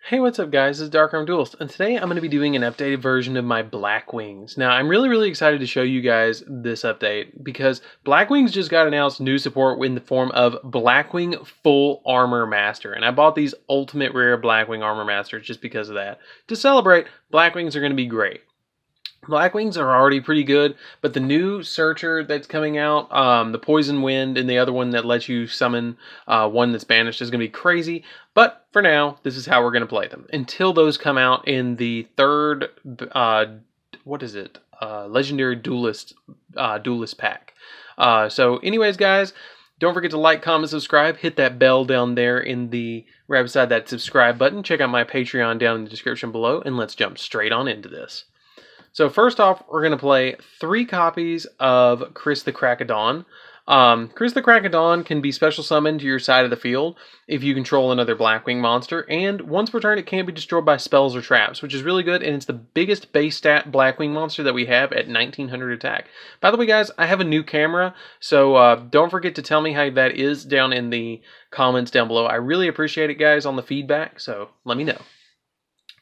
Hey, what's up guys, this is DarkArmedDuelist, and today I'm going to be doing an updated version of my Blackwings. Now, I'm really excited to show you guys this update, because Blackwings just got announced new support in the form of Blackwing Full Armor Master, and I bought these Ultimate Rare Blackwing Armor Masters just because of that. To celebrate, Blackwings are going to be great. Blackwings are already pretty good, but the new Searcher that's coming out, the Poison Wind, and the other one that lets you summon one that's banished is going to be crazy. But for now, this is how we're going to play them. Until those come out in the third, Legendary Duelist pack. So anyways, guys, don't forget to like, comment, subscribe. Hit that bell down there in the right beside that subscribe button. Check out my Patreon down in the description below, and let's jump straight on into this. So first off, we're going to play 3 copies of Chris the Crack of Dawn. Chris the Crack of Dawn can be special summoned to your side of the field if you control another Blackwing monster, and once per turn it can't be destroyed by spells or traps, which is really good, and it's the biggest base stat Blackwing monster that we have at 1900 attack. By the way, guys, I have a new camera, so don't forget to tell me how that is down in the comments down below. I really appreciate it, guys, on the feedback, so let me know.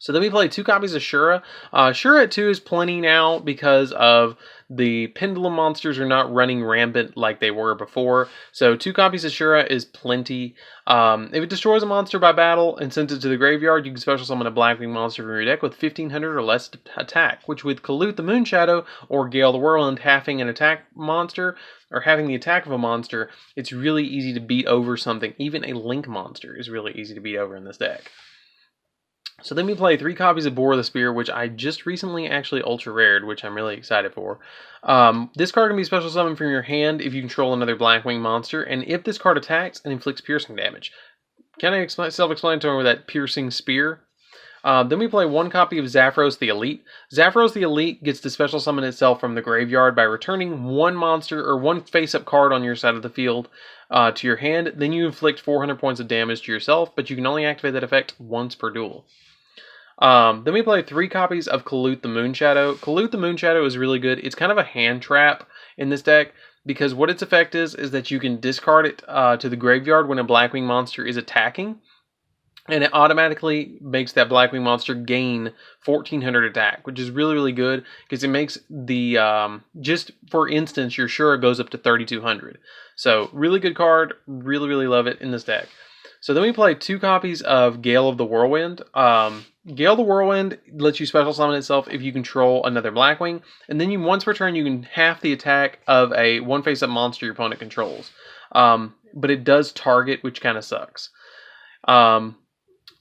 So then we play 2 copies of Shura. Shura at 2 is plenty now because of the Pendulum monsters are not running rampant like they were before. So 2 copies of Shura is plenty. If it destroys a monster by battle and sends it to the graveyard, you can special summon a Blackwing monster from your deck with 1500 or less attack, which with Kalut the Moonshadow or Gale the Whirlwind having an attack monster, or having the attack of a monster, it's really easy to beat over something. Even a Link monster is really easy to beat over in this deck. So then we play 3 copies of Bore the Spear, which I just recently actually ultra rared, which I'm really excited for. This card can be special summoned from your hand if you control another Blackwing monster, and if this card attacks and inflicts piercing damage. Kind of self-explanatory with that piercing spear. Then we play 1 copy of Zaphros the Elite. Zaphros the Elite gets to special summon itself from the graveyard by returning 1 monster or 1 face-up card on your side of the field to your hand. Then you inflict 400 points of damage to yourself, but you can only activate that effect once per duel. Then we play 3 copies of Kalut the Moonshadow. Kalut the Moonshadow is really good. It's kind of a hand trap in this deck, because what its effect is that you can discard it to the graveyard when a Blackwing monster is attacking, and it automatically makes that Blackwing monster gain 1400 attack, which is really good, because it makes the, just for instance, your Shura goes up to 3200. So, really good card. Really love it in this deck. So then we play 2 copies of Gale of the Whirlwind. Gale the Whirlwind lets you special summon itself if you control another Blackwing, and then once per turn you can half the attack of a 1 face-up monster your opponent controls. But it does target, which kind of sucks.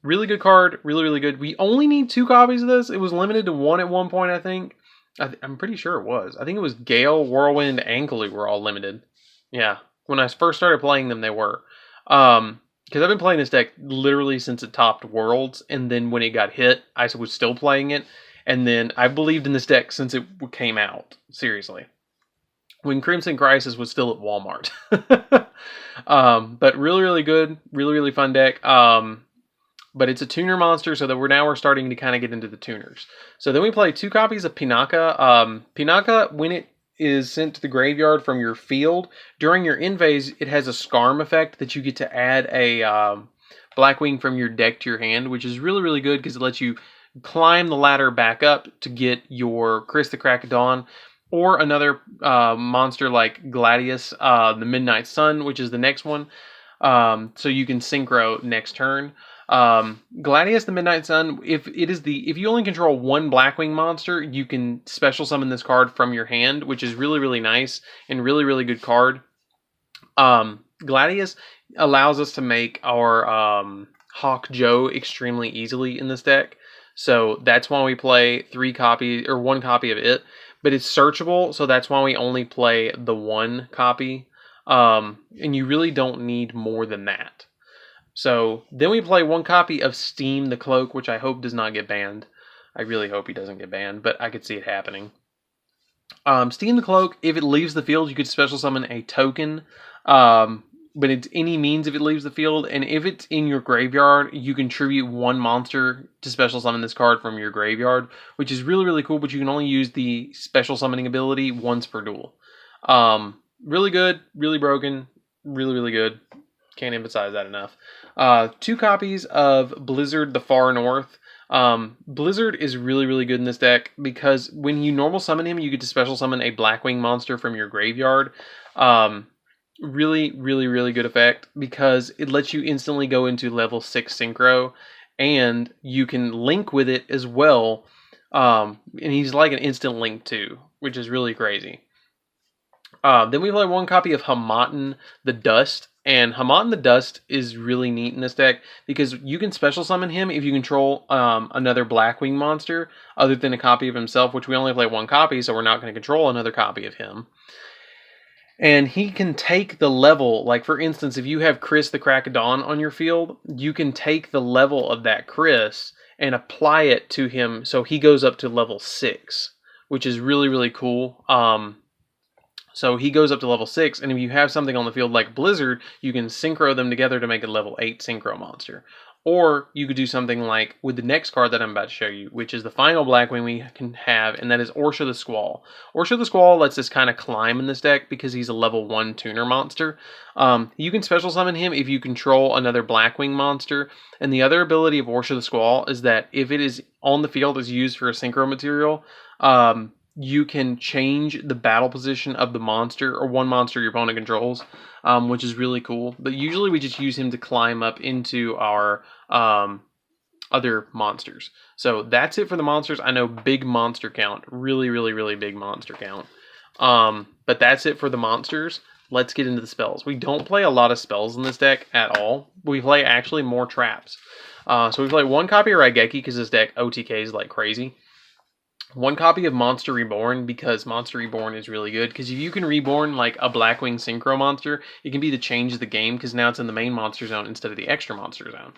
Really good card, really good. We only need 2 copies of this. It was limited to 1 at one point, I think. I'm pretty sure it was. I think it was Gale, Whirlwind, and Kalut were all limited. Yeah, when I first started playing them, they were. Because I've been playing this deck literally since it topped Worlds, and then when it got hit, I was still playing it, and then I believed in this deck since it came out. Seriously. When Crimson Crisis was still at Walmart. But really good, really fun deck. But it's a tuner monster, so that we're starting to kind of get into the tuners. So then we play 2 copies of Pinaka. Pinaka, when it is sent to the graveyard from your field, during your end phase, it has a Scarm effect that you get to add a Blackwing from your deck to your hand, which is really good because it lets you climb the ladder back up to get your Chris the Crack of Dawn, or another monster like Gladius, the Midnight Sun, which is the next one. So you can synchro next turn. Gladius the Midnight Sun, if you only control 1 Blackwing monster, you can special summon this card from your hand, which is really nice and really good card. Gladius allows us to make our Hawk Joe extremely easily in this deck, so that's why we play 3 copies or 1 copy of it. But it's searchable, so that's why we only play the 1 copy, and you really don't need more than that. So then we play 1 copy of Steam the Cloak, which I hope does not get banned. I really hope he doesn't get banned, but I could see it happening. Steam the Cloak, if it leaves the field, you could special summon a token, but it's any means if it leaves the field, and if it's in your graveyard, you contribute 1 monster to special summon this card from your graveyard, which is really cool, but you can only use the special summoning ability once per duel. Really good, really broken, really good. Can't emphasize that enough. 2 copies of Blizzard the Far North. Blizzard is really, really good in this deck because when you normal summon him, you get to special summon a Blackwing monster from your graveyard. Really, really, really good effect because it lets you instantly go into level 6 synchro, and you can link with it as well. And he's like an instant link too, which is really crazy. Then we play 1 copy of Hamaten the Dust, and Hamaten the Dust is really neat in this deck because you can special summon him if you control another Blackwing monster other than a copy of himself, which we only play 1 copy, so we're not going to control another copy of him. And he can take the level, like for instance, if you have Chris the Crack of Dawn on your field, you can take the level of that Chris and apply it to him so he goes up to level 6, which is really, really cool. So he goes up to level 6, and if you have something on the field like Blizzard, you can synchro them together to make a level 8 synchro monster. Or you could do something like with the next card that I'm about to show you, which is the final Blackwing we can have, and that is Orsha the Squall. Orsha the Squall lets us kind of climb in this deck because he's a level 1 tuner monster. You can special summon him if you control another Blackwing monster, and the other ability of Orsha the Squall is that if it is on the field as used for a synchro material, you can change the battle position of the monster or one monster your opponent controls, which is really cool. But usually we just use him to climb up into our other monsters. So that's it for the monsters. I know, big monster count. Really, really, really big monster count. But that's it for the monsters. Let's get into the spells. We don't play a lot of spells in this deck at all. We play actually more traps. So we play 1 copy of Raigeki because this deck OTKs like crazy. 1 copy of Monster Reborn because Monster Reborn is really good. Because if you can reborn like a Blackwing Synchro monster, it can be the change of the game because now it's in the main monster zone instead of the extra monster zone.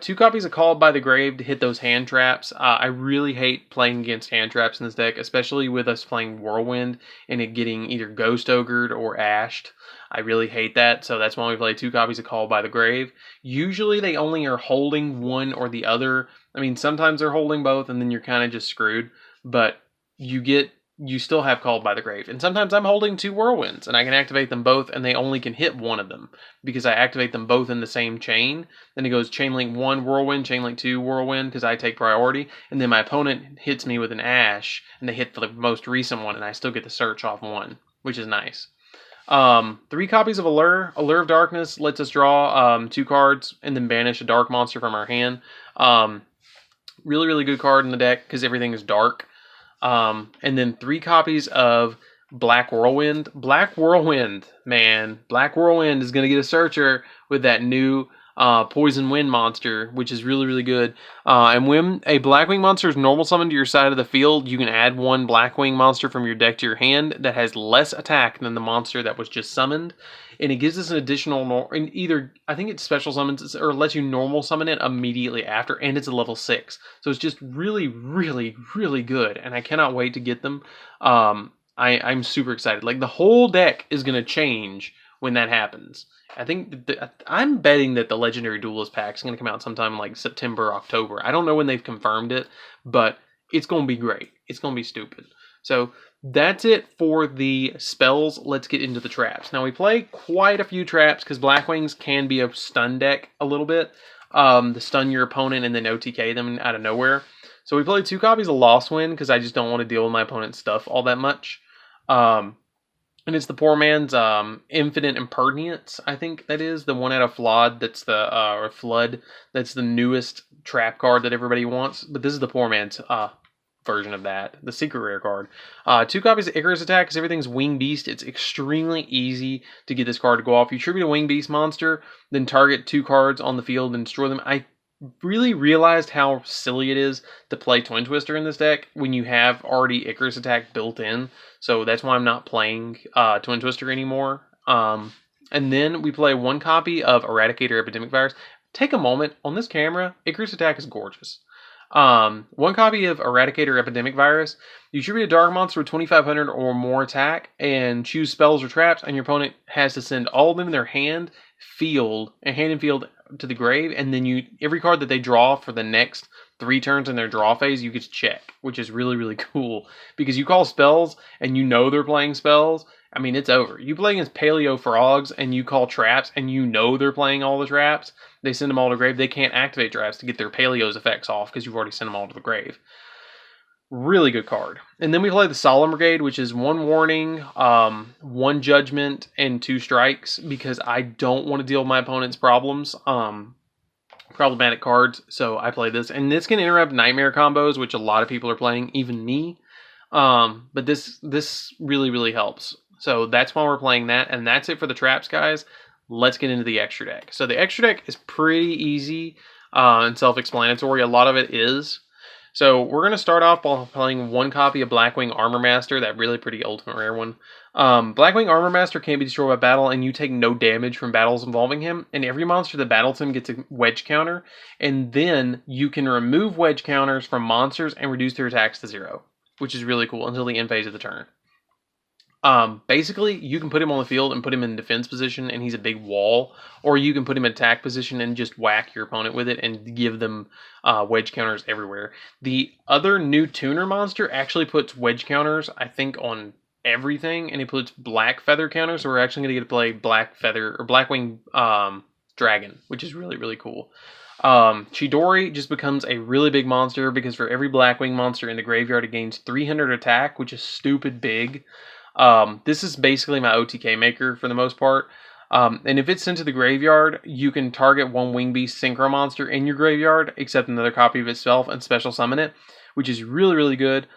2 copies of Called by the Grave to hit those hand traps. I really hate playing against hand traps in this deck, especially with us playing Whirlwind and it getting either Ghost Ogred or Ashed. I really hate that, so that's why we play 2 copies of Called by the Grave. Usually they only are holding one or the other. I mean, sometimes they're holding both and then you're kind of just screwed, but you still have Called by the Grave. And sometimes I'm holding 2 Whirlwinds and I can activate them both and they only can hit one of them because I activate them both in the same chain. Then it goes chain link 1 Whirlwind, chain link 2 Whirlwind because I take priority, and then my opponent hits me with an Ash and they hit the most recent one and I still get the search off 1, which is nice. 3 copies of Allure. Allure of Darkness lets us draw 2 cards and then banish a dark monster from our hand. Really, really good card in the deck because everything is dark. And then 3 copies of Black Whirlwind. Black Whirlwind, man. Black Whirlwind is going to get a searcher with that new Poison Wind monster, which is really, really good. And when a Blackwing monster is normal summoned to your side of the field, you can add 1 Blackwing monster from your deck to your hand that has less attack than the monster that was just summoned. And it gives us an additional, I think it special summons or lets you normal summon it immediately after, and it's a level 6. So it's just really, really, really good, and I cannot wait to get them. I'm super excited. Like, the whole deck is going to change when that happens. I think I'm betting that the Legendary Duelist pack is going to come out sometime like September, October. I don't know when they've confirmed it, but it's going to be great. It's going to be stupid. So that's it for the spells. Let's get into the traps. Now, we play quite a few traps because Blackwings can be a stun deck a little bit. To stun your opponent and then OTK them out of nowhere. So we play 2 copies of Lost Wind because I just don't want to deal with my opponent's stuff all that much. And it's the poor man's Infinite Impertinence, I think that is. The 1 out of Flood, that's the, or Flood, that's the newest trap card that everybody wants. But this is the poor man's version of that, the secret rare card. 2 copies of Icarus Attack, because everything's Wing Beast. It's extremely easy to get this card to go off. You tribute a Wing Beast monster, then target 2 cards on the field and destroy them. I really realized how silly it is to play Twin Twister in this deck when you have already Icarus Attack built in. So that's why I'm not playing Twin Twister anymore. And then we play 1 copy of Eradicator Epidemic Virus. Take a moment. On this camera, Icarus Attack is gorgeous. 1 copy of Eradicator Epidemic Virus. You tribute a dark monster with 2,500 or more attack and choose spells or traps, and your opponent has to send all of them in their hand and field to the grave, and then every card that they draw for the next 3 turns in their draw phase, you get to check, which is really, really cool because you call spells and you know they're playing spells, I mean, it's over. You play against Paleo Frogs and you call traps and you know they're playing all the traps. They send them all to the grave. They can't activate traps to get their Paleo's effects off because you've already sent them all to the grave. Really good card. And then we play the Solemn Brigade, which is 1 warning, 1 judgment, and 2 strikes because I don't want to deal with my opponent's problems. Problematic cards, so I play this. And this can interrupt nightmare combos, which a lot of people are playing, even me. But this really helps. So that's why we're playing that, and that's it for the traps, guys. Let's get into the extra deck. So the extra deck is pretty easy and self-explanatory. A lot of it is. So we're going to start off by playing 1 copy of Blackwing Armor Master, that really pretty ultimate rare one. Blackwing Armor Master can't be destroyed by battle, and you take no damage from battles involving him, and every monster that battles him gets a wedge counter, and then you can remove wedge counters from monsters and reduce their attacks to 0, which is really cool until the end phase of the turn. Basically, you can put him on the field and put him in defense position, and he's a big wall, or you can put him in attack position and just whack your opponent with it and give them wedge counters everywhere. The other new tuner monster actually puts wedge counters, I think, on everything, and he puts black feather counters, so we're actually going to get to play black feather or Blackwing Dragon, which is really cool. Chidori just becomes a really big monster because for every Blackwing monster in the graveyard, it gains 300 attack, which is stupid big. This is basically my OTK maker for the most part. And if it's sent to the graveyard, you can target 1 Wing Beast Synchro monster in your graveyard, except another copy of itself, and special summon it, which is really good.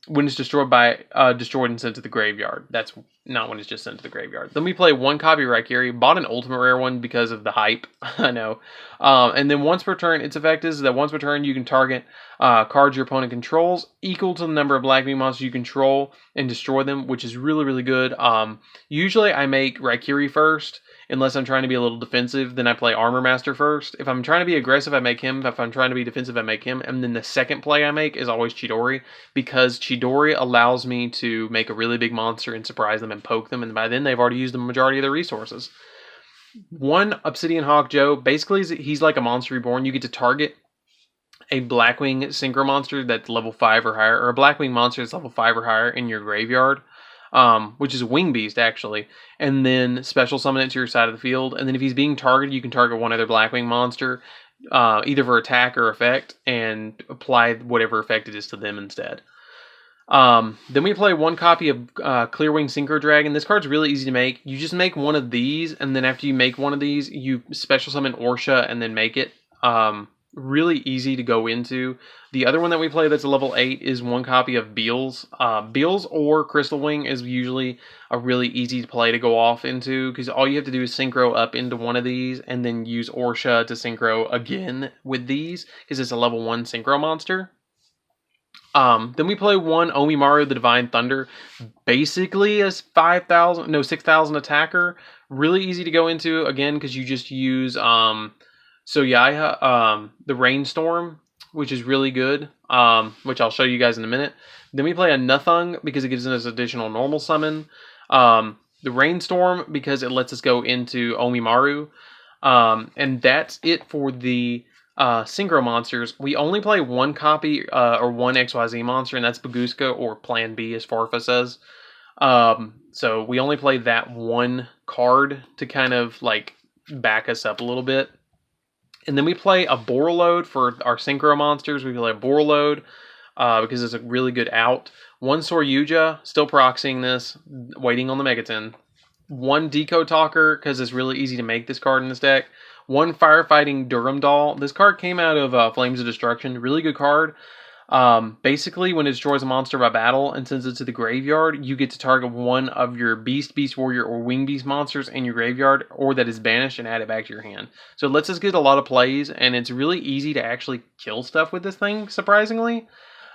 When it's destroyed and sent to the graveyard. That's not when it's just sent to the graveyard. Then we play 1 copy of Raikiri. Bought an ultimate rare one because of the hype. I know. And then once per turn, its effect is that once per turn you can target cards your opponent controls equal to the number of Black Beam monsters you control and destroy them, which is really good. Usually I make Raikiri first. Unless I'm trying to be a little defensive, then I play Armor Master first. If I'm trying to be aggressive, I make him. If I'm trying to be defensive, I make him. And then the second play I make is always Chidori, because Chidori allows me to make a really big monster and surprise them and poke them, and by then they've already used the majority of their resources. 1 Obsidian Hawk Joe, basically he's like a Monster Reborn. You get to target a Blackwing Synchro monster that's level 5 or higher, or a Blackwing monster that's level 5 or higher in your graveyard. Which is a Wing Beast, actually, and then special summon it to your side of the field, and then if he's being targeted, you can target 1 other Blackwing monster, either for attack or effect, and apply whatever effect it is to them instead. Then we play 1 copy of Clearwing Synchro Dragon. This card's really easy to make. You just make 1 of these, and then after you make 1 of these, you special summon Orsha and then make it. Really easy to go into. The other one that we play that's a level 8 is 1 copy of Beals. Beals or Crystal Wing is usually a really easy play to go off into, because all you have to do is synchro up into 1 of these and then use Orsha to synchro again with these, because it's a level 1 synchro monster. Then we play 1 Omimaru the Divine Thunder, basically as 6,000 attacker. Really easy to go into, again, because you just use Soyaya, the Rainstorm, which is really good, which I'll show you guys in a minute. Then we play a Nuthung because it gives us additional normal summon. The Rainstorm because it lets us go into Omimaru. And that's it for the Synchro monsters. We only play 1 copy or 1 XYZ monster, and that's Baguska or Plan B, as Farfa says. So we only play that 1 card to kind of like back us up a little bit. And then we play a Borreload for our Synchro monsters. We play a Borreload because it's a really good out. 1 Yugioh, still proxying this, waiting on the Megaton. 1 Deco Talker, because it's really easy to make this card in this deck. 1 Firefighting Durham Doll. This card came out of Flames of Destruction. Really good card. Basically, when it destroys a monster by battle and sends it to the graveyard, you get to target 1 of your Beast, Beast Warrior, or Wing Beast monsters in your graveyard, or that is banished, and add it back to your hand. So it lets us get a lot of plays, and it's really easy to actually kill stuff with this thing, surprisingly.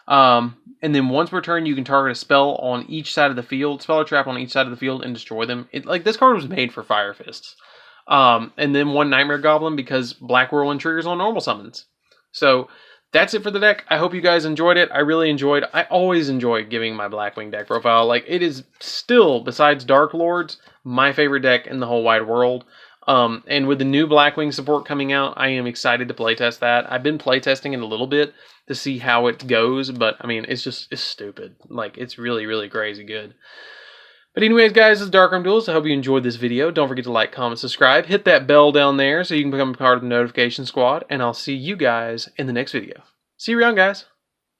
And then once per turn, you can target a spell on each side of the field, spell or trap on each side of the field, and destroy them. This card was made for Fire Fists. And then 1 Nightmare Goblin because Black Whirlwind triggers on normal summons. So that's it for the deck. I hope you guys enjoyed it. I really enjoyed. I always enjoy giving my Blackwing deck profile. Like, it is still, besides Dark Lords, my favorite deck in the whole wide world. And with the new Blackwing support coming out, I am excited to playtest that. I've been playtesting it a little bit to see how it goes, but I mean, it's stupid. Like, it's really crazy good. But anyways, guys, this is DarkArmedDuelist. I hope you enjoyed this video. Don't forget to like, comment, subscribe. Hit that bell down there so you can become part of the notification squad. And I'll see you guys in the next video. See you around, guys.